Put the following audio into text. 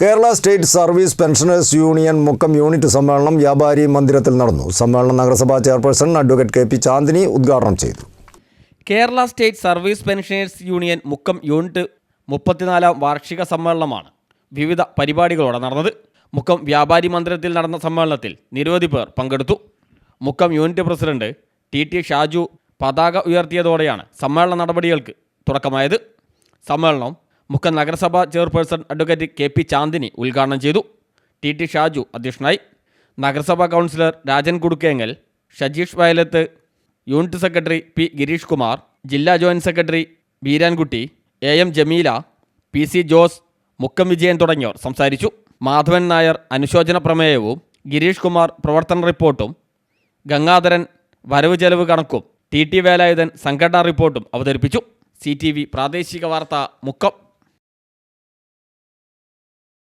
Kerala state service pensioners union Mukkam unit സമ്മേളനം വ്യാപാരി മന്ദിരത്തിൽ നടന്നു. സമ്മേളനം നഗരസഭാ chairperson advocate K P Chandini ഉദ്ഘാടനം ചെയ്തു. Kerala state service pensioners union Mukkam unit 34-ാം വാർഷിക സമ്മേളനമാണ് വിവിധ പരിപാടികളോടെ നടന്നത്. മുക്കം വ്യാപാരി മന്ദിരത്തിൽ നടന്ന സമ്മേളനത്തിൽ നിരവധി പേർ പങ്കെടുത്തു. Mukkam unit president T Shaju പതാക ഉയർത്തിയതോടെയാണ് സമ്മേളന നടപടികൾക്ക് തുടക്കമായത്. സമ്മേളനം മുക്കം നഗരസഭാ chairperson advocate K P Chandini ഉദ്ഘാടനം ചെയ്തു. ടി ഷാജു അധ്യക്ഷനായി. നഗരസഭാ councillor Rajan Kudukkengal, Shajeesh Vayalath, unit secretary P Gireesh Kumar, ജില്ലാ joint secretary Beerankutty, AM Jameela, PC Jose, Mukkam Vijayan തുടങ്ങിയവർ സംസാരിച്ചു. മാധവൻ നായർ അനുശോചന പ്രമേയവും ഗിരീഷ് കുമാർ പ്രവർത്തന റിപ്പോർട്ടും, ഗംഗാധരൻ വരവ് ചെലവ് കണക്കും, ടി വേലായുധൻ സംഘടനാ റിപ്പോർട്ടും അവതരിപ്പിച്ചു. CTV പ്രാദേശിക വാർത്ത മുക്കം.